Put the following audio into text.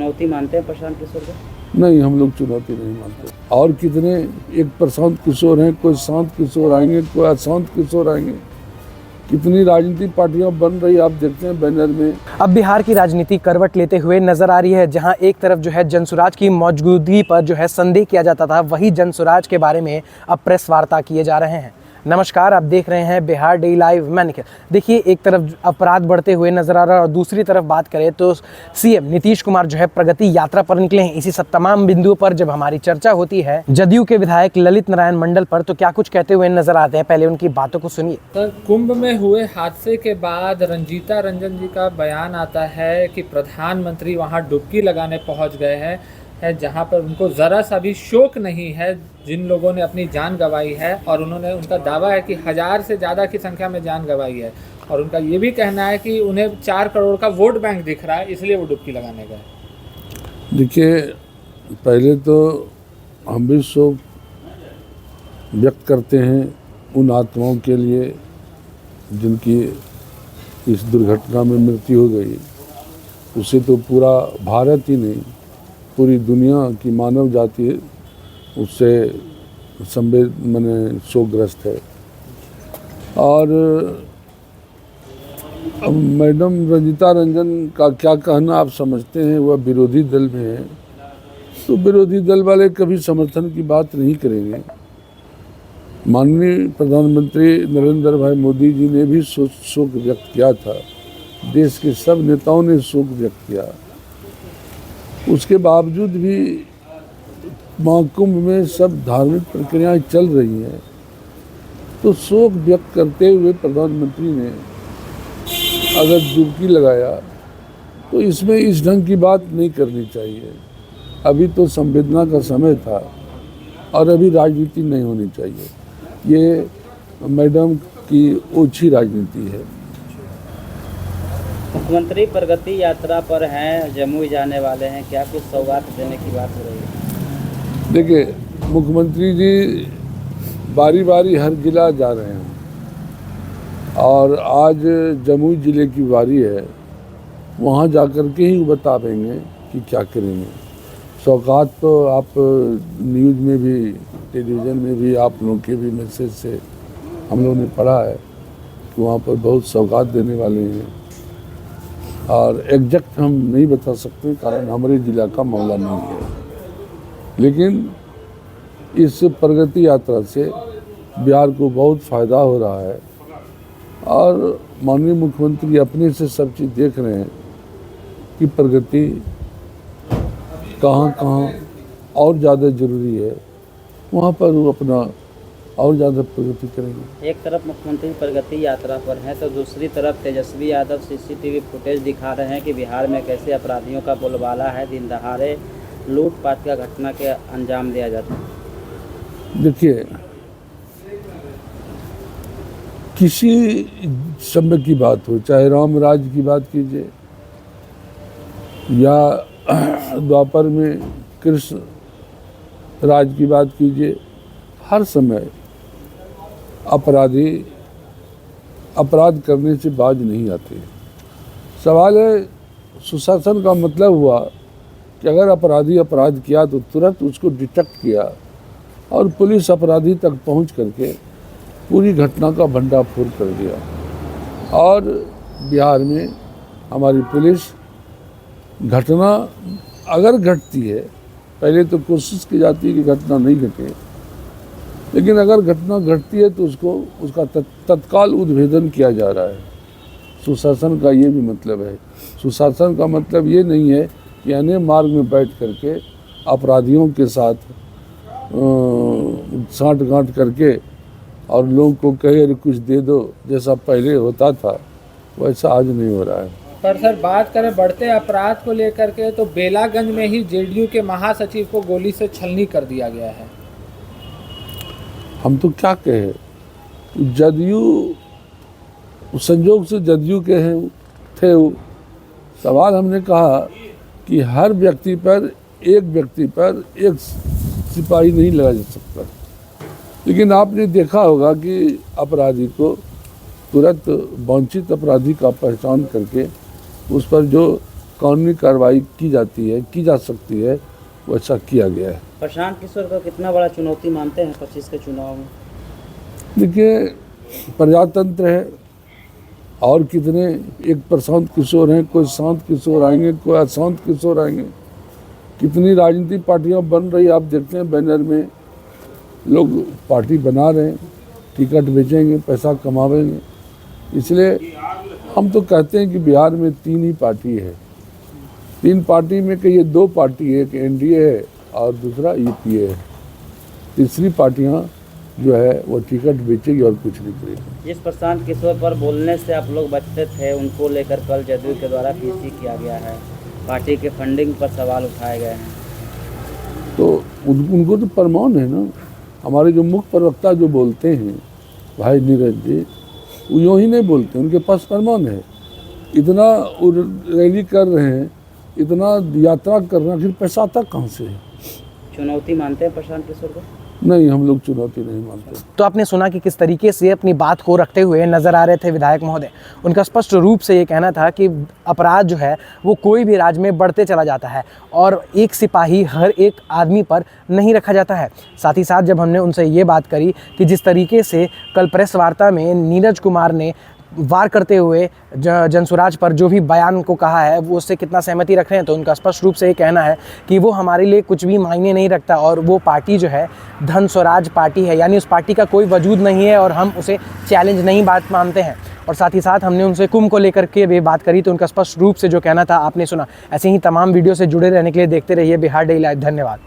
चुनौती मानते हैं प्रशांत किशोर को? नहीं, हम लोग चुनौती नहीं मानते। और कितने एक प्रशांत किशोर हैं, कोई शांत किशोर आएंगे, कोई अशांत किशोर आएंगे। कितनी राजनीतिक पार्टियां बन रही आप देखते हैं बैनर में। अब बिहार की राजनीति करवट लेते हुए नजर आ रही है, जहां एक तरफ जो है जनसुराज की मौजूदगी पर जो है संदेह किया जाता था, वही जनसुराज के बारे में अब प्रेस वार्ता किए जा रहे हैं। नमस्कार, आप देख रहे हैं बिहार डेली लाइव। मैं निखिल। देखिए, एक तरफ अपराध बढ़ते हुए नजर आ रहा है और दूसरी तरफ बात करें तो सीएम नीतीश कुमार जो है प्रगति यात्रा पर निकले हैं। इसी सब तमाम बिंदुओं पर जब हमारी चर्चा होती है जदयू के विधायक ललित नारायण मंडल पर, तो क्या कुछ कहते हुए नजर आते हैं, पहले उनकी बातों को सुनिए। सर, कुंभ में हुए हादसे के बाद रंजीता रंजन जी का बयान आता है कि प्रधानमंत्री वहां डुबकी लगाने पहुंच गए हैं, जहां पर उनको ज़रा सा भी शोक नहीं है जिन लोगों ने अपनी जान गंवाई है। और उन्होंने, उनका दावा है कि 1000 से ज़्यादा की संख्या में जान गंवाई है। और उनका ये भी कहना है कि उन्हें 4 करोड़ का वोट बैंक दिख रहा है, इसलिए वो डुबकी लगाने गए। देखिए, पहले तो हम भी शोक व्यक्त करते हैं उन आत्माओं के लिए जिनकी इस दुर्घटना में मृत्यु हो गई। उससे तो पूरा भारत ही नहीं, पूरी दुनिया की मानव जाति उससे माने शोकग्रस्त है। और अब मैडम रंजीता रंजन का क्या कहना आप समझते हैं, वह विरोधी दल में है, तो विरोधी दल वाले कभी समर्थन की बात नहीं करेंगे। माननीय प्रधानमंत्री नरेंद्र भाई मोदी जी ने भी शोक व्यक्त किया था, देश के सब नेताओं ने शोक व्यक्त किया। उसके बावजूद भी महाकुंभ में सब धार्मिक प्रक्रियाएं चल रही हैं, तो शोक व्यक्त करते हुए प्रधानमंत्री ने अगर डुबकी लगाया तो इसमें इस ढंग की बात नहीं करनी चाहिए। अभी तो संवेदना का समय था और अभी राजनीति नहीं होनी चाहिए। ये मैडम की ओछी राजनीति है। मुख्यमंत्री प्रगति यात्रा पर हैं, जमुई जाने वाले हैं, क्या कुछ सौगात देने की बात हो रही है? देखिए, मुख्यमंत्री जी बारी बारी हर जिला जा रहे हैं और आज जमुई ज़िले की बारी है। वहाँ जाकर के ही बता पाएंगे कि क्या करेंगे। सौगात तो आप न्यूज़ में भी, टेलीविज़न में भी, आप लोगों के भी मैसेज से हम लोगों ने पढ़ा है कि वहाँ पर बहुत सौगात देने वाले हैं। और एग्जैक्ट हम नहीं बता सकते कारण हमारे ज़िला का मामला नहीं है। लेकिन इस प्रगति यात्रा से बिहार को बहुत फ़ायदा हो रहा है और माननीय मुख्यमंत्री अपने से सब चीज़ देख रहे हैं कि प्रगति कहाँ कहाँ और ज़्यादा ज़रूरी है, वहाँ पर वो अपना और ज़्यादा प्रगति करेंगे। एक तरफ मुख्यमंत्री प्रगति यात्रा पर हैं तो दूसरी तरफ तेजस्वी यादव सीसीटीवी फुटेज दिखा रहे हैं कि बिहार में कैसे अपराधियों का बोलबाला है, दिन दहाड़े लूटपाट का घटना के अंजाम दिया जाता है। देखिए, किसी समय की बात हो, चाहे राम राज्य की बात कीजिए या द्वापर में कृष्ण राज की बात कीजिए, हर समय अपराधी अपराध करने से बाज नहीं आते। सवाल है, सुशासन का मतलब हुआ कि अगर अपराधी अपराध किया तो तुरंत उसको डिटेक्ट किया और पुलिस अपराधी तक पहुंच करके पूरी घटना का भंडाफोड़ कर दिया। और बिहार में हमारी पुलिस घटना अगर घटती है, पहले तो कोशिश की जाती है कि घटना नहीं घटे, लेकिन अगर घटना घटती है तो उसका तत्काल उद्भेदन किया जा रहा है। सुशासन का ये भी मतलब है। सुशासन का मतलब ये नहीं है कि अन्य मार्ग में बैठ करके अपराधियों के साथ साँठ-गाँठ करके और लोगों को कहे अरे कुछ दे दो, जैसा पहले होता था वैसा आज नहीं हो रहा है। पर सर, बात करें बढ़ते अपराध को लेकर के, तो बेलागंज में ही जेडीयू के महासचिव को गोली से छलनी कर दिया गया है। हम तो क्या कहें, जदयू संजोग से जदयू के हैं थे वो। सवाल हमने कहा कि हर व्यक्ति पर एक सिपाही नहीं लगा जा सकता, लेकिन आपने देखा होगा कि अपराधी को तुरंत वांछित अपराधी का पहचान करके उस पर जो कानूनी कार्रवाई की जाती है, की जा सकती है, वैसा किया गया है। प्रशांत किशोर को कितना बड़ा चुनौती मानते हैं 25 के चुनाव में? देखिए, प्रजातंत्र है और कितने एक प्रशांत किशोर हैं, कोई शांत किशोर आएंगे, कोई अशांत किशोर आएंगे। कितनी राजनीतिक पार्टियां बन रही, आप देखते हैं बैनर में लोग पार्टी बना रहे हैं, टिकट बेचेंगे, पैसा कमावेंगे। इसलिए हम तो कहते हैं कि बिहार में 3 ही पार्टी है। 3 पार्टी में कि ये 2 पार्टी है, एक एनडीए है और दूसरा यूपीए है। तीसरी पार्टियां जो है वो टिकट बेचेगी और कुछ नहीं करेगी। जिस प्रशांत किशोर पर बोलने से आप लोग बचते थे, उनको लेकर कल जदयू के द्वारा पीसी किया गया है, पार्टी के फंडिंग पर सवाल उठाए गए हैं। तो उनको तो प्रमाण है ना। हमारे जो मुख्य प्रवक्ता जो बोलते हैं भाई नीरज जी, वो यूँ ही नहीं बोलते, उनके पास प्रमाण है। इतना रैली कर रहे हैं, इतना यात्रा कर रहे हैं, फिर पैसा आता कहाँ से है? चुनौती मानते हैं प्रशांत किशोर को? नहीं, हम लोग चुनौती नहीं मानते। तो आपने सुना कि किस तरीके से अपनी बात को रखते हुए नजर आ रहे थे विधायक महोदय। उनका स्पष्ट रूप से ये कहना था कि अपराध जो है वो कोई भी राज्य में बढ़ते चला जाता है और एक सिपाही हर एक आदमी पर नहीं रखा जाता है। साथ ही साथ जब हमने उनसे ये बात करी कि जिस तरीके से कल प्रेस वार्ता में नीरज कुमार ने वार करते हुए जनसुराज पर जो भी बयान को कहा है वो उससे कितना सहमति रख रहे हैं, तो उनका स्पष्ट रूप से ये कहना है कि वो हमारे लिए कुछ भी मायने नहीं रखता और वो पार्टी जो है धन स्वराज पार्टी है, यानी उस पार्टी का कोई वजूद नहीं है और हम उसे चैलेंज नहीं बात मानते हैं। और साथ ही साथ हमने उनसे कुंभ को लेकर के भी बात करी, तो उनका स्पष्ट रूप से जो कहना था आपने सुना। ऐसे ही तमाम वीडियो से जुड़े रहने के लिए देखते रहिए बिहार डेली लाइव। धन्यवाद।